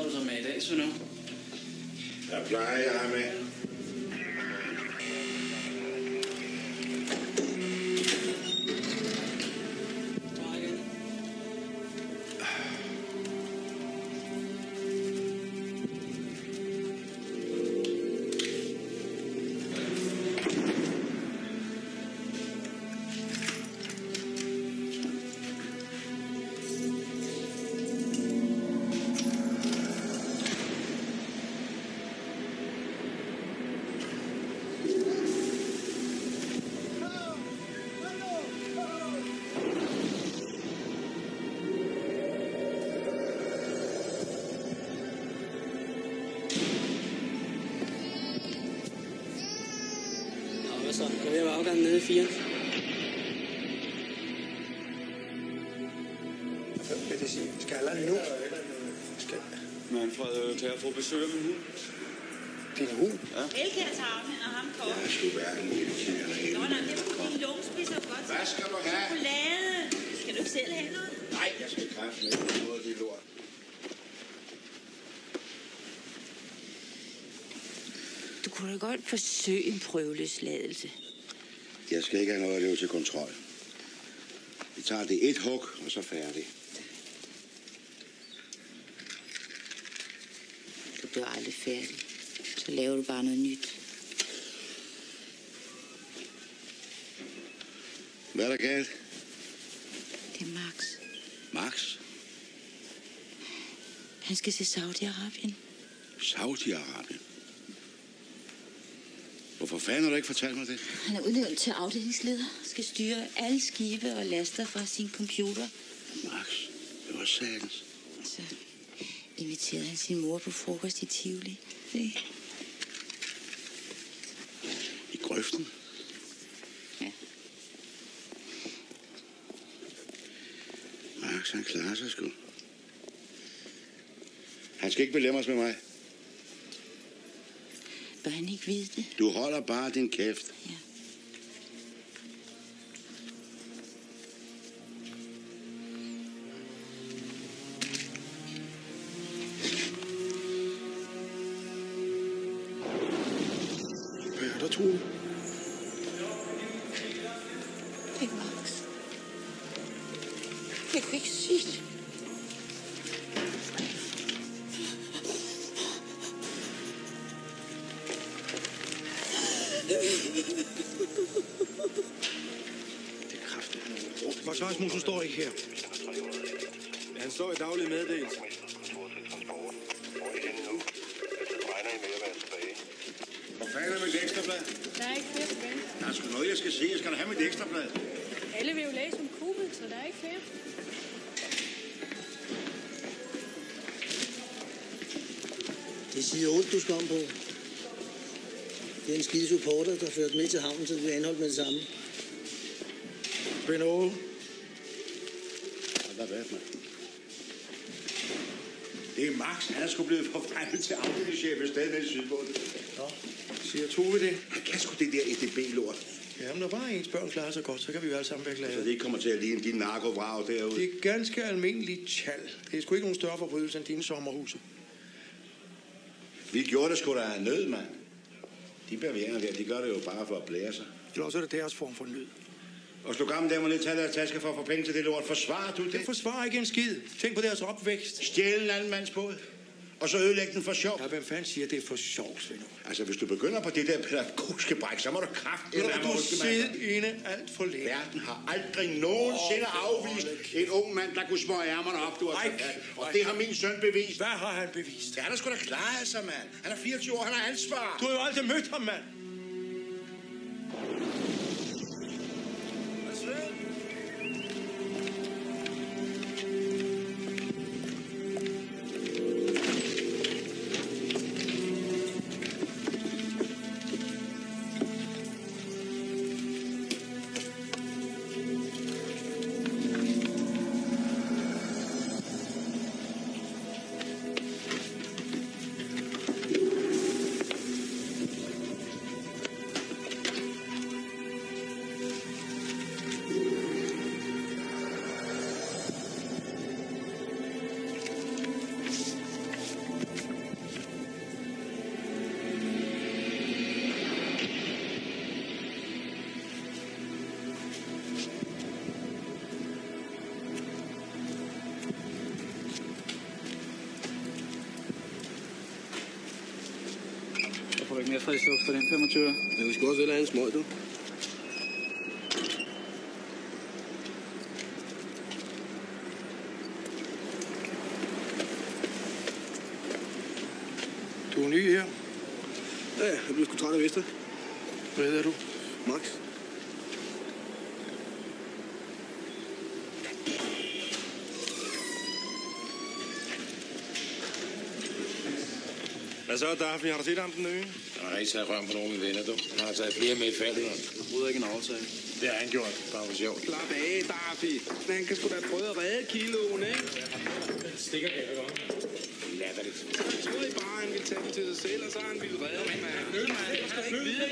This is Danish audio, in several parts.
har du så med i dag, så nu? Der plejer jeg have med. Så er ved at være afgang nede i 4. Hvad vil det sige? Skal alle nu? Skal... Manfred, kan jeg få besøg af min hund? Din hund? Ja. Elkær Tarme og ham kommer. Jeg skulle hverken irriterende eller Nå, nej, det var din lungespiser godt. Hvad skal du have? Chokolade. Skal du ikke selv have noget? Nej, jeg skal kræfte med noget af det lort. Du kunne da godt forsøge en prøveløsladelse. Jeg skal ikke have noget at leve til kontrol. Vi tager det et hug, og så færdig. Du bliver aldrig færdig. Så laver du bare noget nyt. Hvad er der galt? Det er Max. Max? Han skal til Saudi-Arabien. Saudi-Arabien? Hvorfor fanden har du ikke fortalt mig det? Han er udnævnt til afdelingsleder. Skal styre alle skibe og laster fra sin computer. Max, det var satans. Så inviterede han sin mor på frokost i Tivoli. I grøften? Ja. Max, han klarer sig sgu. Han skal ikke belemres med mig. Bør han ikke vide det? Du holder bare din kæft. Ja. Hvad er der, Tue? Det er Max. Jeg kunne ikke sige det. Det er kraftigt. Max Rasmussen står ikke her. Han står i daglig meddelelse. Hvor fanden er mit ekstrablad? Der er ikke flere tilbage. Der er sgu noget, jeg skal se. Jeg skal da have mit ekstrablad. Alle vil jo læse om Kuba, så der er ikke flere. Det siger ondt, du skal om på. Det er en skide supporter, der førte med til havnen, så du bliver anholdt med det samme. Ben Aage. Hvad er det, mand? Det er Max. Han er sgu blevet forfremmet til afdelingschef i stedet nede i Sydbåden. Nå, siger Tove det? Han kan sgu det der EDB-lort. Jamen, når bare ens børn klarer sig godt, så kan vi jo alle sammen være glade. Så det ikke kommer til at ligne din narkovrag derude. Det er ganske almindeligt tjal. Det er sgu ikke nogen større forbrydelse end dine sommerhuse. Vi gjorde det sgu da af nød, mand. De bavianer der, de gør det jo bare for at blære sig. Eller også er det deres form for nød. Og slå gamle damer ned, tage deres taske for at få penge til det lort. Forsvarer du det? Det forsvarer ikke en skid. Tænk på deres opvækst. Stjæle en anden mands båd. Og så ødelægge den for sjov. Ja, hvem fanden siger, det er for sjov, Svend? Altså, hvis du begynder på det der pædagogiske bræk, så må du kraftigt Vil du sidde inde alt for længe? Verden har aldrig nogensinde afvist en ung mand, der kunne små ærmerne op, du har fortalt. Og det har min søn bevist. Hvad har han bevist? Det er der sgu da klaret sig, mand. Han er 24 år, han har ansvar. Du har jo aldrig mødt ham, mand. ikke mere frisk luft for den 25. Men vi skal også have en smøg, du. Du er ny her. Ja, jeg blev sgu træt af Vester. Hvad hedder du? Max. Hvad så, Daphne? Har du set ham den nye? Han har ikke taget røven på nogen af mine venner, du. Han har taget flere med i faldet. Jeg bryder ikke en aftale. Det har han gjort, bare for sjovt. Slap af, Daffy. Han kan sgu da prøve at redde kiloen, ikke? Stikker her, ikke også? Latterligt. Jeg troede bare, han ville tage dem til sig selv, og så har han ville redde dem, mand. Jeg skal ikke vide,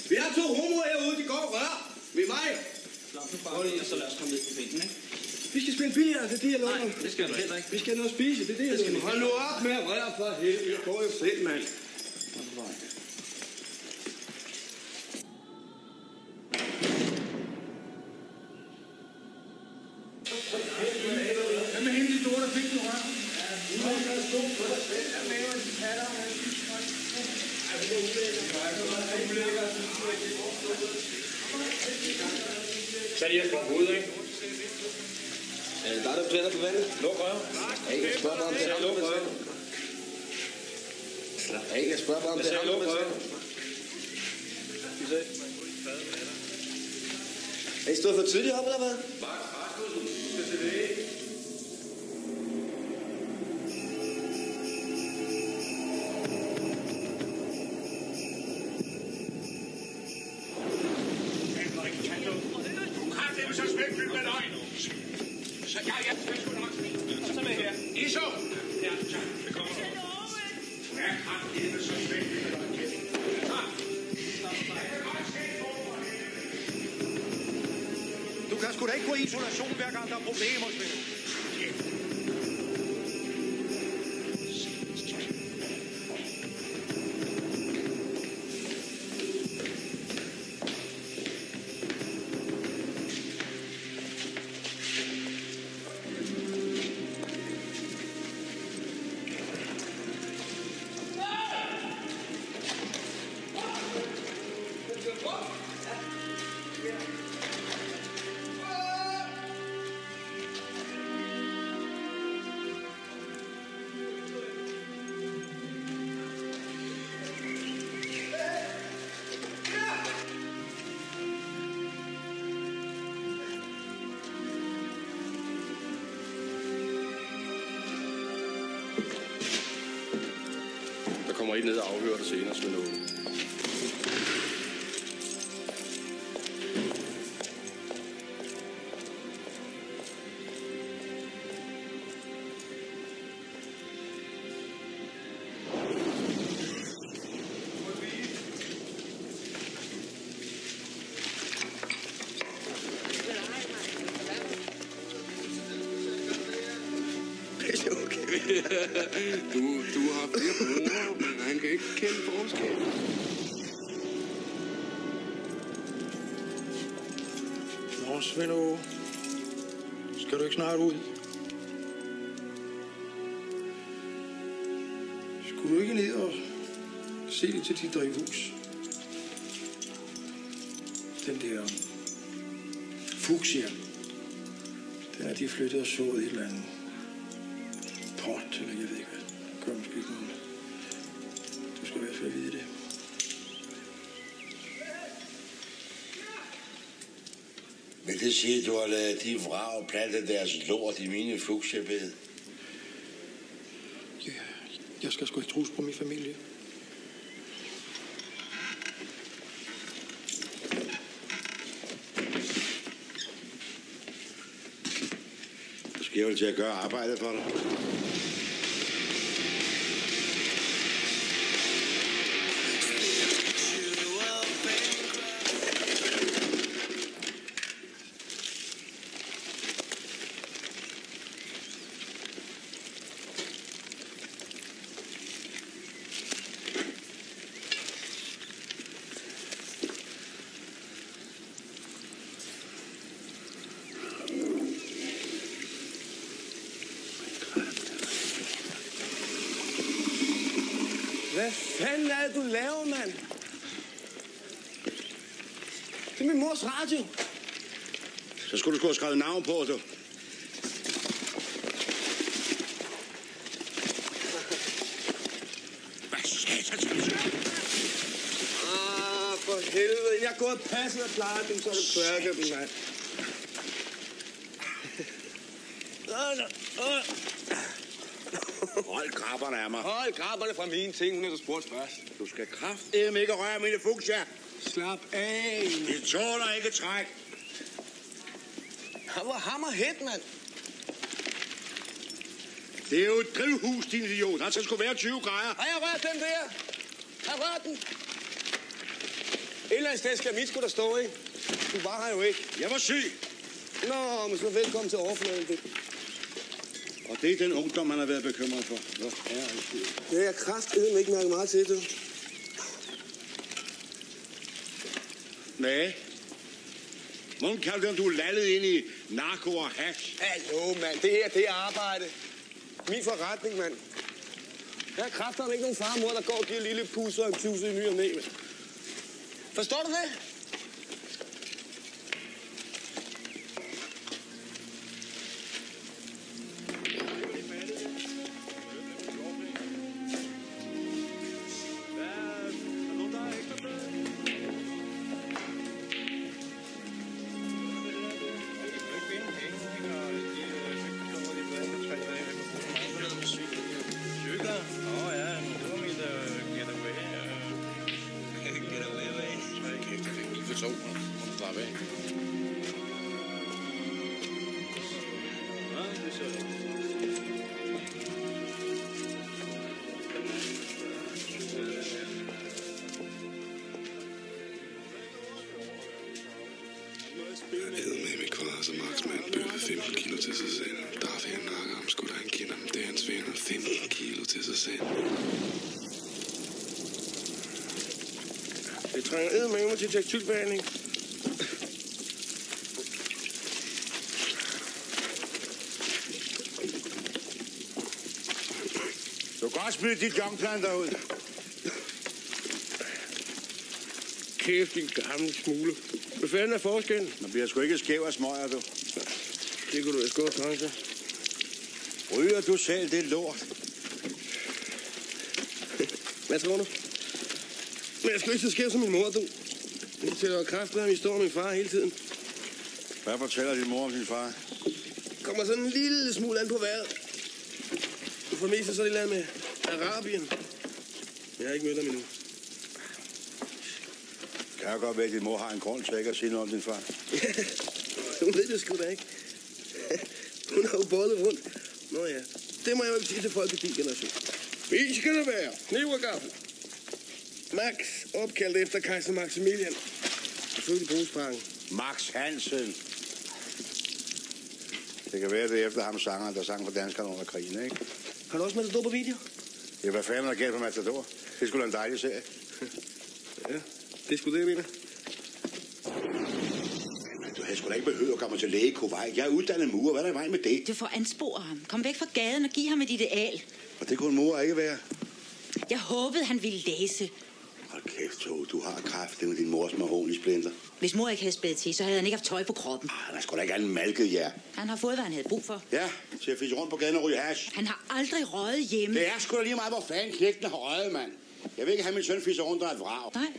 Vi har 2 homoer herude, de går og rører. Ved mig. Slap nu bare lige, og så lad os komme ned på bænken, ikke? Vi skal spille billard, det er det, jeg lover. Nej, det skal du heller ikke. Vi skal have noget at spise, det er det, jeg lover. Hold nu op med at røre for helvede. Jeg går jo selv, mand. Hvad med hende, de store, der fik den rør? Så er de her på hovedet, ikke? Der er der tænder på vandet. Luk røven. Hey, jeg spørger bare, om det er ham, der betaler. Slap af, jeg spørger bare, om det er ham, der betaler. Er I stået for tidligt op, eller hvad? Så smækfyldt med løgn. Så jeg skal sgu nok. Så med her. Iso! Ja, tak. Det kommer du. Du er kraftedeme så smækfyldt med løgn. Du kan sgu da ikke gå i isolation, hver gang der er problemer, Svend. Der kommer I ned og afhører det senere, Svend Åge. Du har flere brugere, men han kan ikke kende forskel. Nå, Svend Åge. Skal du ikke snart ud? Skulle du ikke ned og se det til dit drivhus? Den der fuchsia. Den er de flyttet og sået i et eller andet pot, eller jeg ved ikke hvad. Gør måske ikke noget. Du skal i hvert fald vide det. Men Vil det sige, at du har ladet de vrag plante deres lort i mine fuchsiabed? Ja, jeg skal sgu ikke trus på min familie. Du skal vel til at gøre arbejdet for dig. Hvad fanden er det, du laver, mand? Det er min mors radio. Så skulle du sgu have skrevet navn på, du. Hvad satan? For helvede. Jeg er gået og passet og plejet dem, så er det kværket dem, mand. Hold grabberne af mig. Hold grabberne fra mine ting, hun er så spurgt først. Du skal kraftedeme ikke røre mine fuchsia. Slap af. Det tåler ikke træk. Han var hammerhæt, mand. Det er jo et drivhus, din idiot. Der skal sgu være 20 grader. Har jeg rørt den der? Har jeg rørt den? Et eller andet sted skal mit sgu der stå, ikke? Du var her jo ikke. Jeg var syg. Nå, men så velkommen til overfladen. Og det er den ungdom, man har været bekymret for. Det er jeg kraftedeme ikke mærke meget til, du. Nej. Hvordan kan du det, om du er lallet ind i narko og hash? Hallo, mand. Det her, det er arbejde. Min forretning, mand. Jeg har kraftedeme ikke nogen far og mor, der går og giver en lille pusser og en tusse i ny og næ, mand. Forstår du det? Så Max med en bøtte 15 kilo til sig selv. Der er ved at nakke ham, skulle der en kende ham. Det er hans venner 15 kilo til sig selv. Det trænger eddermame til tekstilbehandling. Du kan godt smide de junkplanter ud. Kæft, din gamle smule. Hvad fanden er forskellen? Man bliver sgu ikke skæv af smøger, du. Det kunne du sgu have trængt til. Ryger du selv det lort? Hvad tror du? Men jeg skal ikke så skæv som min mor, du. Jeg tæller kraft med, at vi står med min far hele tiden. Hvad fortæller din mor om din far? Kommer sådan en lille smule an på vejret. For det meste så er det land med Arabien. Jeg har ikke mødt ham endnu. Kan jeg godt være, at din mor har en grund til ikke at sige noget om din far? Hun ved det sgu da ikke. Hun har jo bollet rundt. Nå ja, det må jeg jo ikke sige til folk i din generation. Vi skal det være. Kniv og gaffel. Max, opkaldt efter kejser Maximilian. Født i Brugsparken. Max Hansen. Det kan være, det er efter ham sangeren, der sang for danskerne under krigen, ikke? Har du også Matador på video? Ja, hvad fanden er der galt for Matador? Det skulle da en dejlig serie. Ja, det skulle det, mener. Men du havde sgu da ikke behøvet at komme til læge, Kuwait. Jeg er uddannet murer. Hvad er der i vej med det? Du får anspore ham. Kom væk fra gaden og giv ham et ideal. Og det kunne en mor ikke være. Jeg håbede, han ville læse. Hold kæft, Tove. Du har kræft med din mors mahognisplinter. Hvis mor ikke havde spædet til, så havde han ikke haft tøj på kroppen. Han er sgu da ikke andet malket, ja. Han har fået, hvad han havde brug for. Ja, til at fisse rundt på gaden og ryge hash. Han har aldrig røget hjemme. Det er sgu da lige meget, hvor fanden knægten har røget, mand. Jeg vil ikke have min søn fisser rundt og et vrag. Nej,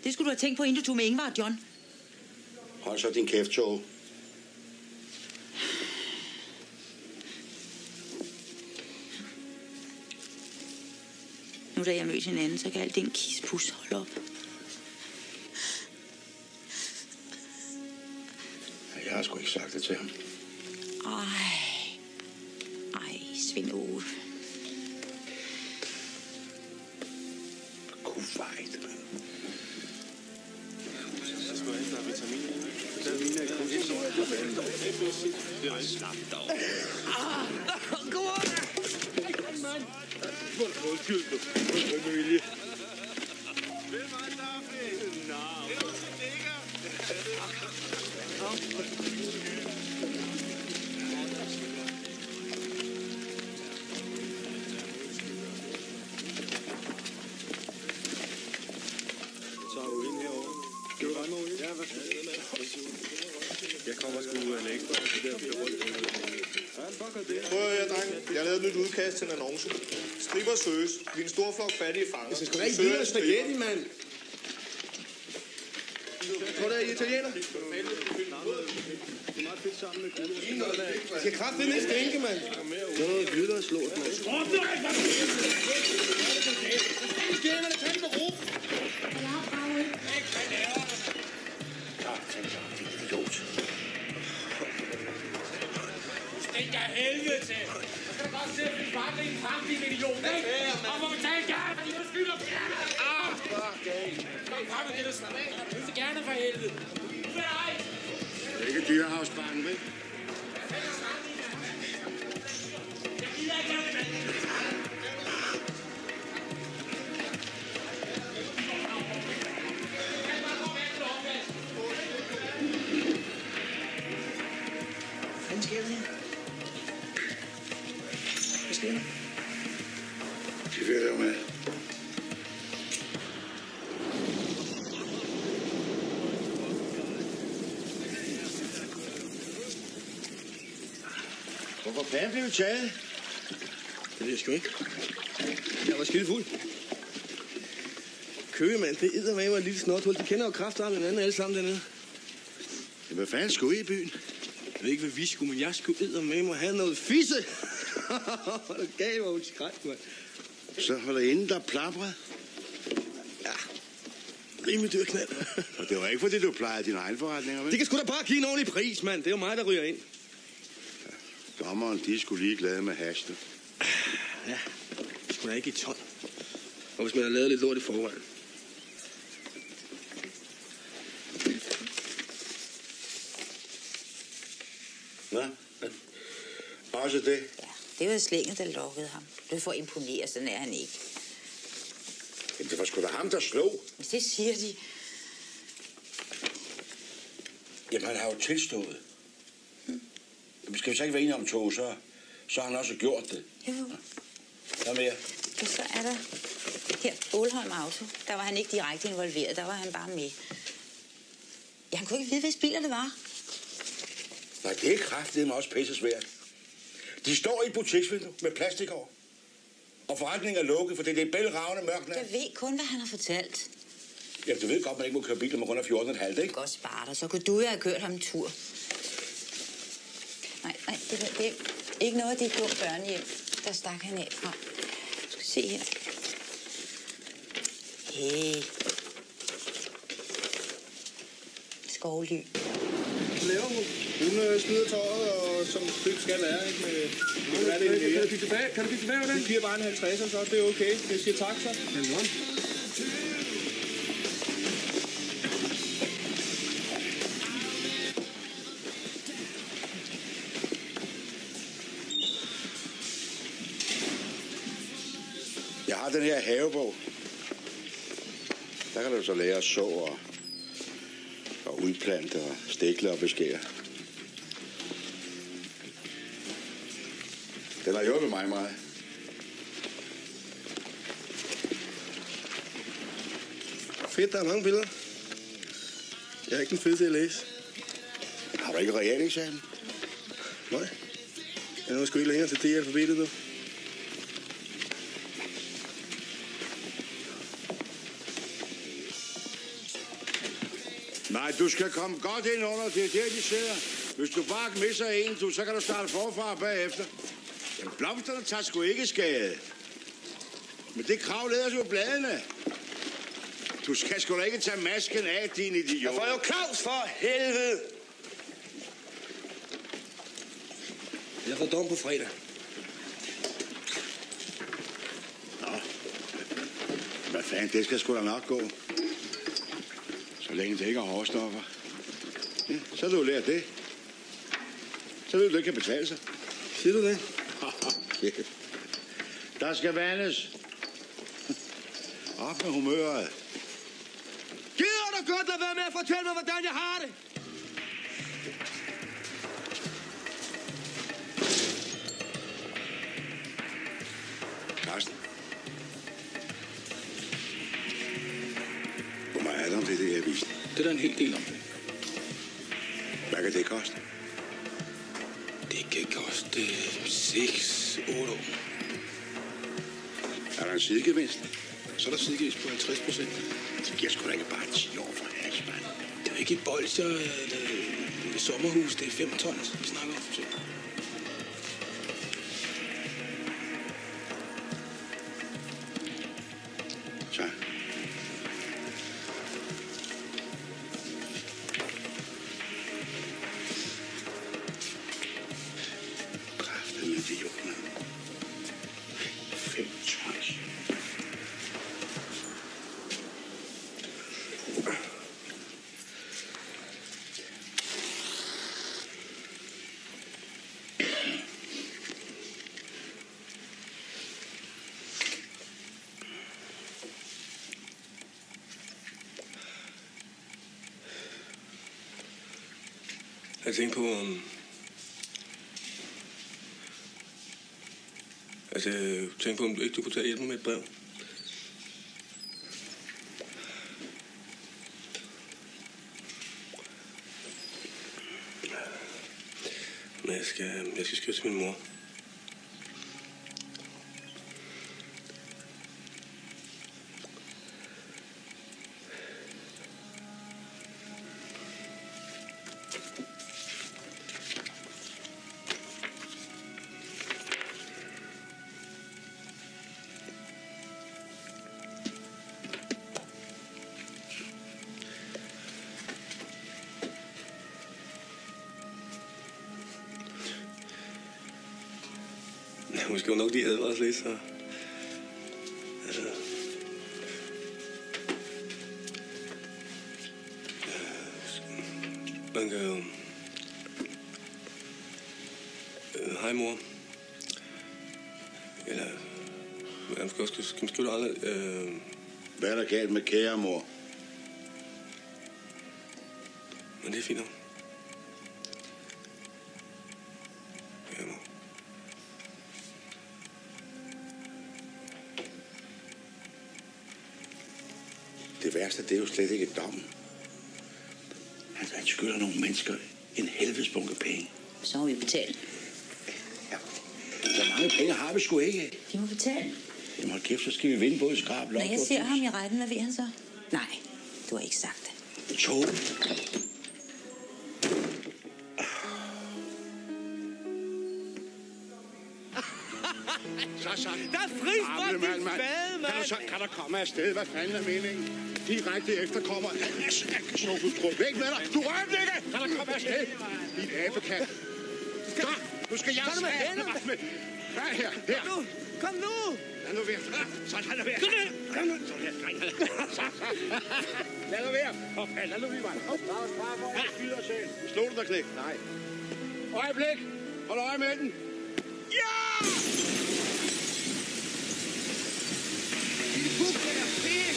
det skulle du have tænkt på, inden du tog med Ingvar, John. Hold så din kæft, Tove. Nu da jeg mødte hinanden, så kan alt den kispus holde op. Jeg har sgu ikke sagt det til ham. Ej, Svend Ove. God fejl, mand. Slap dog. Kom on! Undskyld, du. Undskyld med vilje. Vil mig starte? Nå. Det er også en dækker. Så er du ind herovre. Skal du rende over? Ja, hvad skal du? Jeg kommer sgu en ekstra, så der bliver rundt. Prøv at høre, dreng. Jeg har lavet et nyt udkast til en annonce. Stripper søges. Vi er en stor flok fattige fanger. Jeg skal sgu da ikke videre spaghetti, mand. Tror du, det er italiener? Det er meget fedt sammen med gulderen. Jeg skal kraftedeme ikke stinke, mand. Det er noget glitter og slået, mand. Råb nu ikke, hvad du siger! Det er det tændt med ro. Jeg har farvet ikke. Hvad laver du? Tak, tænk så. Det er idiot. Stik af helvede til. Så skal du godt se, at vi fanger en kamp, din idiot, ikke? Og må betale gerne, fordi du skylder fjerne. Kom frem med det, du slap af. Du vil gerne for helvede. Det er ikke Dyrehavsbanken, vel? Jeg gider ikke lave det, mand. Hvad sker der her? Hvad sker der? Det vil jeg jo med. Hvorfor fanden blev vi taget? Det ved jeg sgu ikke. Jeg var skide fuld. Køge, mand. Det æder med mig et lille snothul. De kender jo kraftigt hinanden alle sammen dernede. Hvad fanden skulle I byen? Jeg ved ikke, hvad vi skulle, men jeg skulle æder med mig have noget fisse. Det gav mig jo et skræk, mand. Så holder inde, der plapret. Ja. Rimelig dyr knald. Og det var ikke, fordi du plejede dine egne forretninger, vel? De kan sgu da bare give en ordentlig pris, mand. Det er jo mig, der ryger ind. Dommeren, de er sgu ligeglade med hasten. Ja, det skulle da ikke i ton. Og hvis man har lavet lidt lort i forvejen. Nå, også det. Ja, det var slænget, der lokkede ham. Du får imponere, sådan er han ikke. Jamen, det var sgu da ham, der slog. Det siger de. Jamen, han har jo tilstået. Jamen, skal vi så ikke være enige om to, så har han også gjort det. Jo. Hvad mere? Og så er der her Ålholm Auto. Der var han ikke direkte involveret, der var han bare med. Ja, han kunne ikke vide, hvis biler det var. Nej, det er kraftedeme også pisse svært. De står i et butiksvindue med plastik over. Og forretningen er lukket, for det er bælragende mørkt nat. Jeg ved kun, hvad han har fortalt. Jamen, du ved godt, man ikke må køre biler med kun af 14,5, ikke? Godt spare dig, så kunne du jo have kørt ham en tur. Nej, det er ikke noget af det dumme børnehjem, der stak han af fra. Du skal se her. Hey. Skovly. Laver hun? Hun smider tøjet, og som det skal være, ikke? Kan du kigge tilbage? Kan du kigge tilbage med den? Du giver bare en 50'er, så det er okay. Jeg siger tak, så. Jeg har den her havebog. Der kan du så lære at så og udplante og stikle og beskære. Den har hjulpet mig meget. Fedt, der er mange billeder. Jeg er ikke den fede til at læse. Har du ikke realeksamen? Nej. Jeg er sgu ikke længere til det alfabetet nu. Nej, du skal komme godt ind under. Det er der, de sidder. Hvis du bare misser en, så kan du starte forfra bagefter. Jamen, blomsterne tager sgu ikke skade. Men det krav leder sig jo bladene. Du skal sgu da ikke tage masken af, din idiot. Jeg får jo Claus for helvede. Jeg får dom på fredag. Nå. Hvad fanden, det skal sgu da nok gå. Så længe det ikke er hårstoffer. Ja, så har du lært det. Så ved du, det kan betale sig. Siger du det? Der skal vandes. Op med humøret. Gider du godt lade være med at fortælle mig, hvordan jeg har det? Karsten. Hvor meget er der om det i avisen? Det er der en hel del om det. Hvad kan det koste? Det kan koste 6-8 år. Er der en sidegevinst? Så er der sidegevinst på 50%. Det giver sgu da ikke bare 10 år for hash, mand. Det er ikke et bolsjer eller et sommerhus. Det er 5 tons, vi snakker om. Så. Kræften med de jordene. 5 tons. Jeg tænkte på, om du ikke kunne tage hjælp med et brev. Men jeg skal skrive til min mor. Hun skal jo nok lige advares lidt, så... Man kan jo... Hej, mor. Eller... Man skal også skrive aldrig... Hvad er der galt med kære, mor? Men det er fint nok. Det værste, det er jo slet ikke dommen. Han skylder nogle mennesker en helvedes bunke penge. Så må vi betale. Ja. Så mange penge har vi sgu ikke. De må betale. Jamen hold kæft, så skal vi vinde både skrab, Når jeg ser ham i retten, hvad ved han så? Nej, du har ikke sagt det. To. Så. Der er frispræt, din spade, mand! Kan der komme afsted? Hvad fanden er meningen? Direkte efterkommer. Snokudtryk. Væk med dig! Du rører det ikke! Kan der komme afsted? Din abekat. Så, nu skal jeg sætte med. Hvad her? Kom nu! Lad nu være. Sådan, lad være. Kom nu! Lad nu være. Lad nu være. Slå du dig, knæk? Nej. Øjeblik. Hold øje med den. Ja! Lille buk, der er pæk!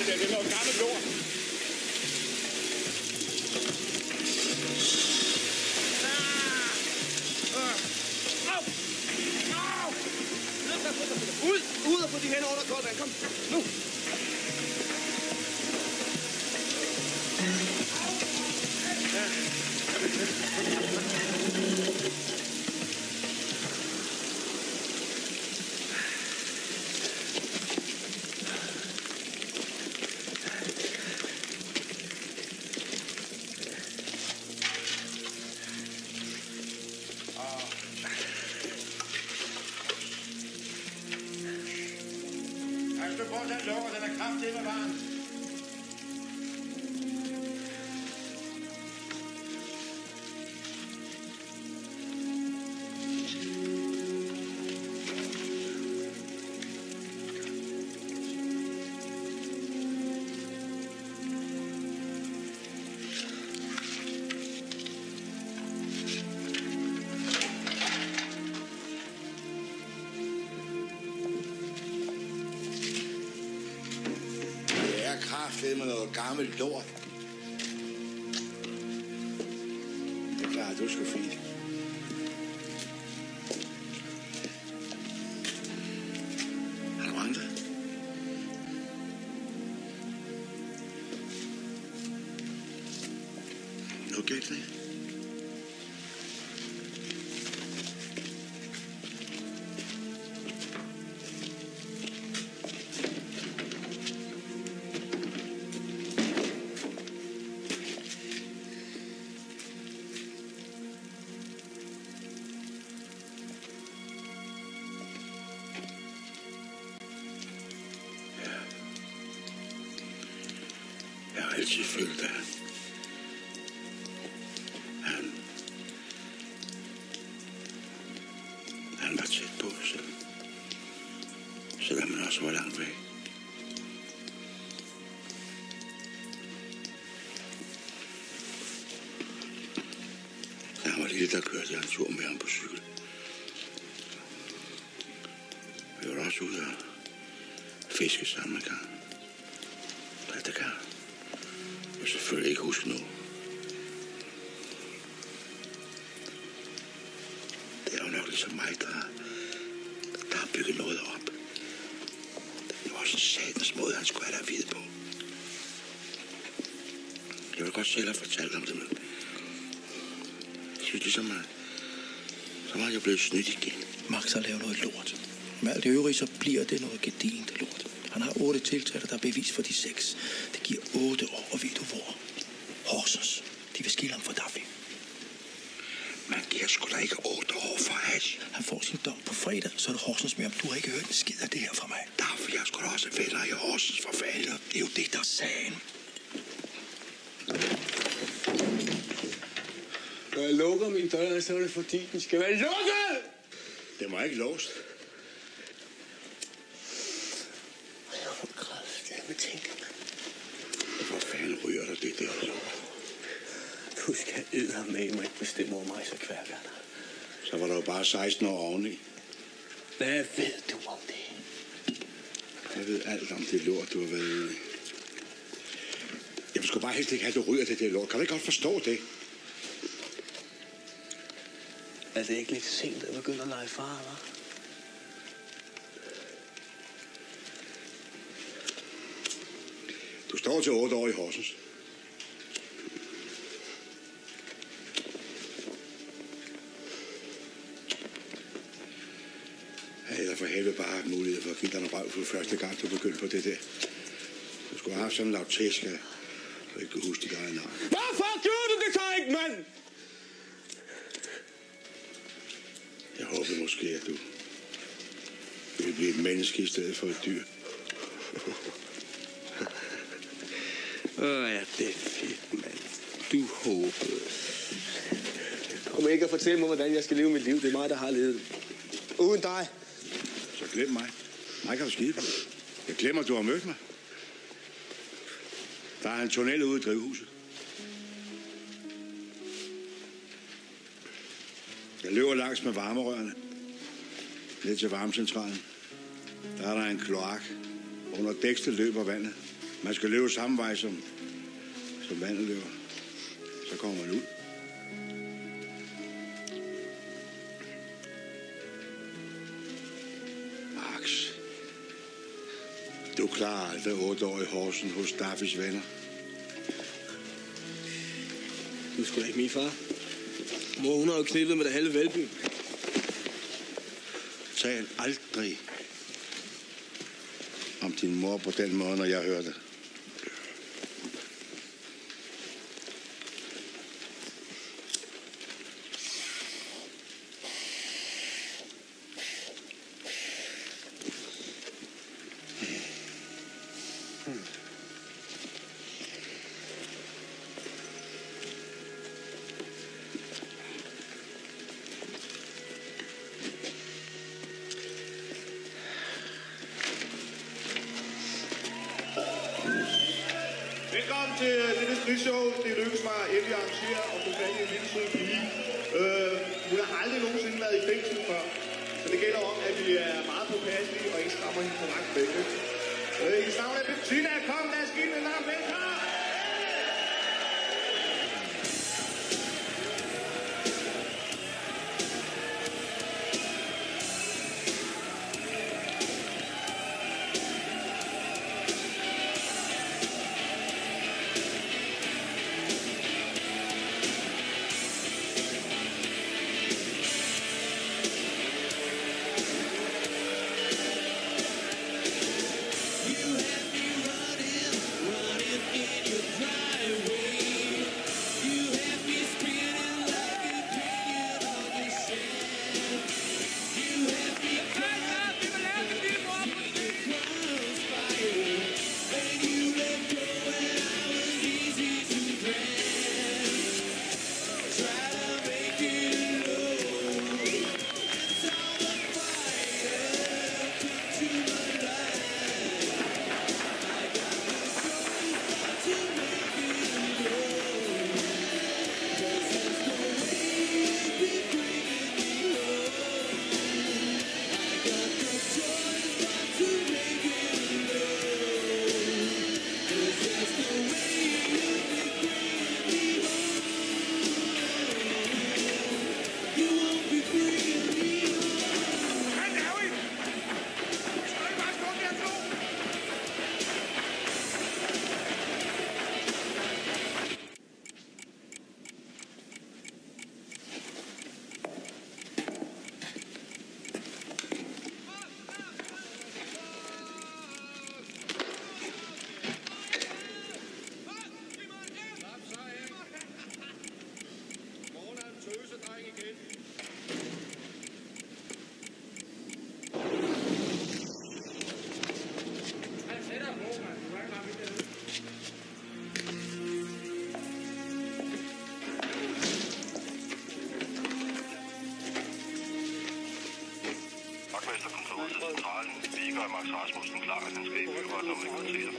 Det er noget gammelt lort. Ud og få de hænder under koldt. Kom, nu. du får den lukker, den er kraftig med varm. Det med noget gammelt lort. Det er klart, du skal fint. Har du andre? Nu gæt det. Jeg har altid følt, at han var tæt på, selvom han også var langt væk. Da han var lille, der kørte jeg en tur med ham på cykel. Vi var også ude og fiske sammen en gang. Det kan jeg selvfølgelig ikke huske nu. Det er jo nok ligesom mig, der har bygget noget op. Det var også en satans måde, han skulle have der vide på. Jeg vil godt selv have fortalt om det, men jeg synes ligesom, så var jeg blevet snydt igen. Max har lavet noget lort. Med alt det øvrige, så bliver det noget gedint lort. Han har 8 tiltaler, der er bevis for de 6. Det giver 8 år, og ved du hvor? Horsens. De vil skille ham for Daffy. Man giver sgu da ikke 8 år for hash. Han får sin dom på fredag, så er det Horsens med ham. Du har ikke hørt en skid af det her fra mig. Daffy, jeg skulle da også venner i Horsens for fanden. Det er jo det, der er sagen. Når jeg lukker min dør, så er det fordi, den skal være lukket! Det må ikke låst. Hvor fanden ryger der det der lort? Du skal eddermame mig ikke bestemme over mig, så kværker. Så var der jo bare 16 år oveni. Hvad ved du om det? Jeg ved alt om det lort, du har været ude i. Jeg skulle bare helst ikke have, at du ryger det der lort. Kan du ikke godt forstå det? Er det ikke lidt sent at begynde at lege far, hva'? Du står til 8 år i Horsens. Jeg havde for helvede bare haft mulighed for at give dig en røv for første gang, du begyndte på det der. Du skulle have haft sådan en lav tæsk, at du ikke kunne huske dit eget navn. Hvorfor gjorde du det så ikke, mand? Jeg håber måske, at du vil blive et menneske i stedet for et dyr. Ja, det er fedt, mand. Du håbede. Kom ikke og fortæl mig, hvordan jeg skal leve mit liv. Det er mig, der har levet. Uden dig. Så glem mig. Nej, kan du skide på. Jeg glemmer, at du har mødt mig. Der er en tunnel ude i drivhuset. Jeg løber langs med varmerørene. Ned til varmecentralen. Der er der en kloak. Under dækslet løber vandet. Man skal løbe samme vej, som vandet løber. Så kommer man ud. Max. Du klarer aldrig 8 år i Horsen hos Daffys venner. Du er sgu da ikke min far. Mor, hun har jo knippet med det halve Valby. Tal aldrig om din mor på den måde, når jeg hører det. velkommen til dette stridsshow. Det lykkedes mig endelig at arrangere og få fat i en lille sød pige. Hun har aldrig nogensinde været i fængsel før. Så det gælder om, at vi er meget påpasselige og ikke skræmmer hende for langt væk. Hendes navn er Bettina. Kom, lad os give hende en navn. Velkommen! Vagtmesterkontoret til centralen. Vigør Max Rasmussen klar med den skal i byret om et kvarter.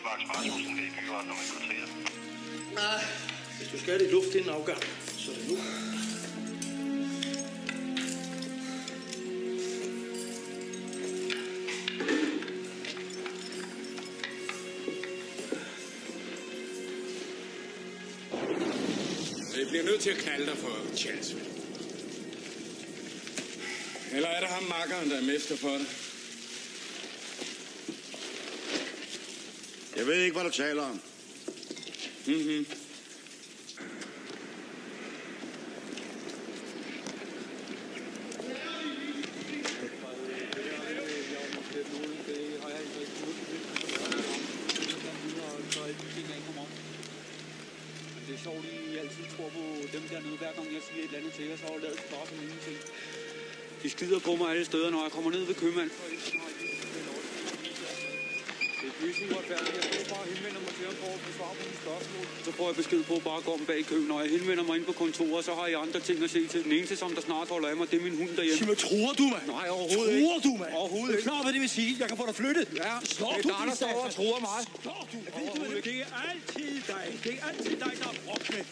Max Rasmussen skal i byret om et kvarter. Nej, hvis du skal have lidt luft inden afgang, så er det nu. Jeg bliver nødt til at kalde dig for Chelsea. Eller er det ham makkeren, der er mester for det? Jeg ved ikke, hvad du taler om. Mhm. Det er sjovt, I altid tror på dem dernede. Hver gang jeg siger et eller andet til jer, så har jeg lavet et stop eller ingenting. De skider på mig alle steder, når jeg kommer ned ved købmanden. Det er pisse uretfærdigt. Jeg står bare og henvender mig til ham for at få svar på mine spørgsmål. Så får jeg besked på at bare gå om bag i køen. Når jeg henvender mig ind på kontoret, så har jeg andre ting at se til. Den eneste, som der snart holder af mig, det er min hund derhjemme. Simon, tror du, mand? Nej, overhovedet ikke. Tror du, mand? Overhovedet ikke. Du er klar, hvad det vil sige? Jeg kan få dig flyttet. Ja, slår det du er der, der står og tror mig. Slår du? Det er altid dig. Det er altid dig, der er brok med.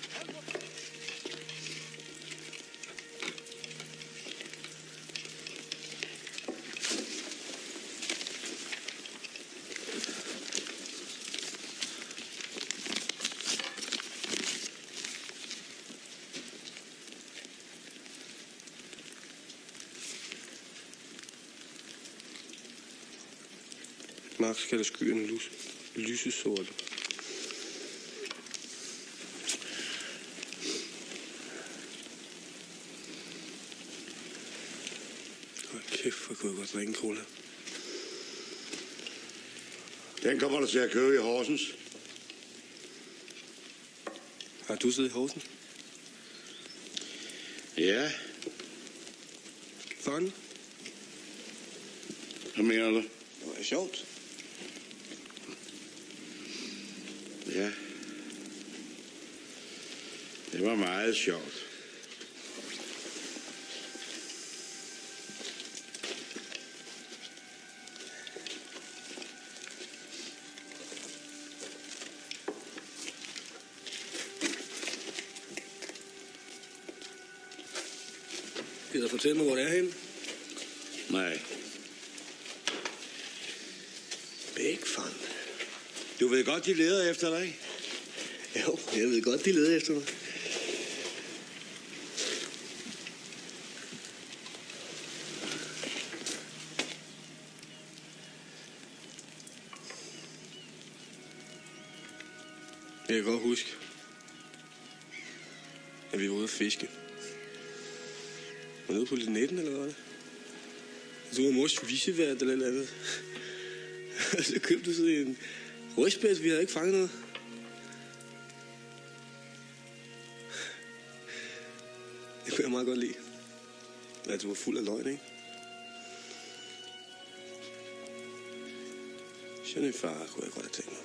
Max kalder skyerne lysesorte. Hold kæft, hvor kunne jeg godt drikke en cola. Den kommer du til at købe i Horsens. Har du siddet i Horsens? Ja. Fun? Hvad mener du? Det var sjovt. Ja. Det var meget sjovt. Gider du fortælle mig, hvor det er henne? Nej. Big fun. Du ved godt, de leder efter dig. Jo, jeg ved godt, de leder efter mig. Jeg kan godt huske, at vi var ude at fiske. Var ude på Linetten, eller hvad det? Du var mors visevært eller andet. Og så købte du sådan en rystbæs, vi havde ikke fanget noget. Det kunne jeg meget godt lide. At du var fuld af løgn, ikke? Sådan en far kunne jeg godt have tænkt mig.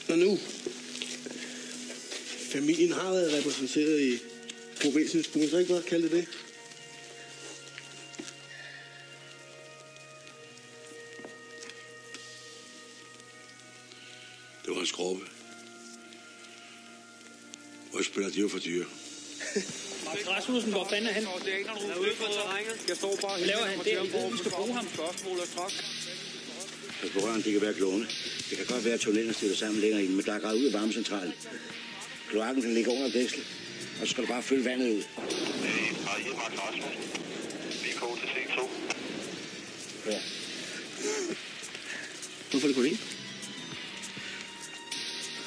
Og nu, familien har været repræsenteret i provinsen, skulle man så ikke bare kalde det? Det var en skrubbe. Hvor spiller de jo for dyre? Max Rasmussen, hvor fanden er han? Han er ude på terrænet. Jeg står bare laver han det? Vi skal bruge ham. Spørgsmål og straks. Pas på røren, det kan være klone. Det kan godt være, at tunnelen stiller sammen længere ind, men der er gravet ud af varmecentralen. Kloakken den ligger under dækslet, og så skal du bare fylde vandet ud. Max Rasmussen. VK til C2. Ja. Hvorfor er det kun én?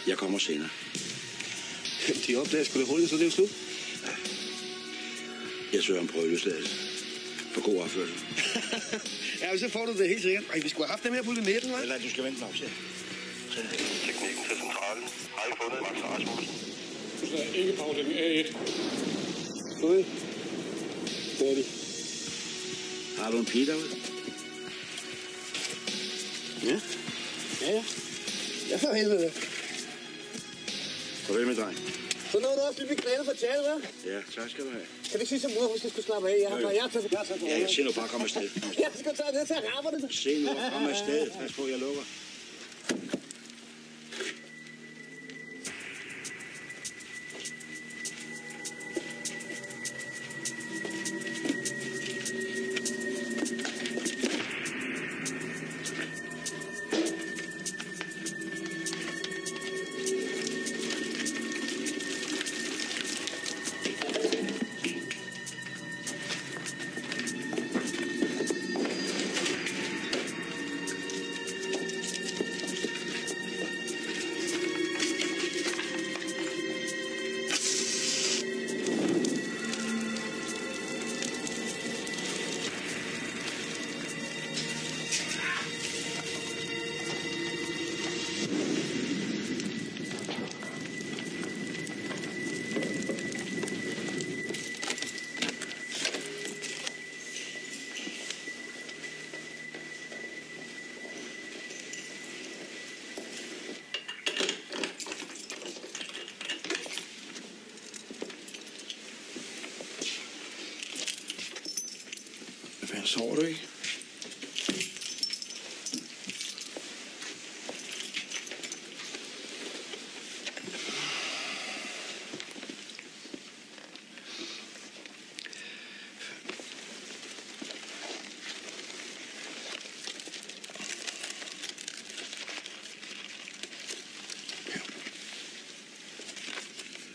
Jeg kommer senere. De opdager sgu da hurtigt, så det er jo slut. Jeg søger om prøveløsladelse. For god opførsel. Ja, så får du det helt sikkert. Ej, vi skulle have haft dem her på Linetten, hva'? Eller du skal vente nok, Teknikken til centralen. Har I fundet Max Rasmussen? Du skal ikke på afdeling A1. Okay. Det er de. Har du en pige derude? Ja. Ja. Ja, for helvede. Farvel med dreng. Så nåede du også lige blive knaldet for tale, hva'? Ja, tak skal du have. Kan du ikke sige til mor, hun skal sgu slappe af? Jeg tager Ja, jeg ser nu bare komme afsted. Jeg skal tage ned til at ramme det. Se nu, kom afsted. Pas på, jeg lukker. Hvad sover du ikke?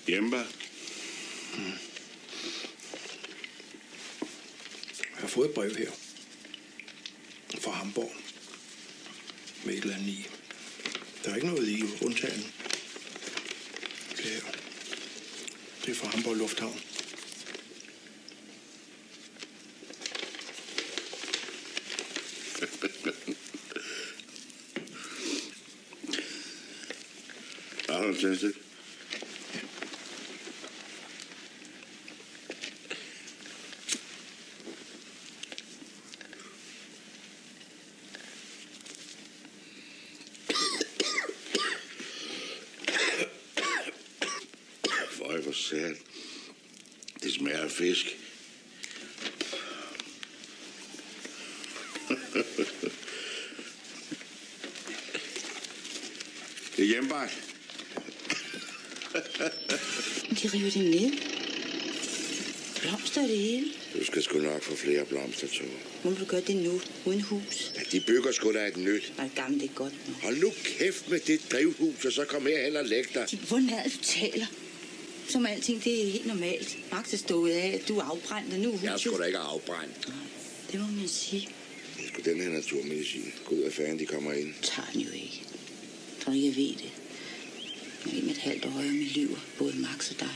Hjemme. Jeg har fået et brev her fra Hamburg med et eller andet i. Der er ikke noget i undtagen. Det her. Det er fra Hamburg Lufthavn. tændstik. Føj for sat. Det smager af fisk. Det er hjemmebagt. De river det ned. Blomster det hele. Du skal sgu nok få flere blomster, Tove. Må du gøre det nu, uden hus? Ja, de bygger sgu da et nyt. Nej, gammelt det er godt nu. Hold nu kæft med det drivhus, og så kom herhen og læg dig. Hvordan er det, du taler? Som alting, det er helt normalt. Max er stået af, at du er afbrændt, og nu er huset... Jeg er sgu da ikke afbrændt. Nej, det må man sige. Det er sgu den her naturmedicin. Gud af fanden, de kommer ind. Tager den jo ikke. Jeg tror ikke, jeg ved det. Jeg ved med et halvt øje, mit liv, både Max og dig.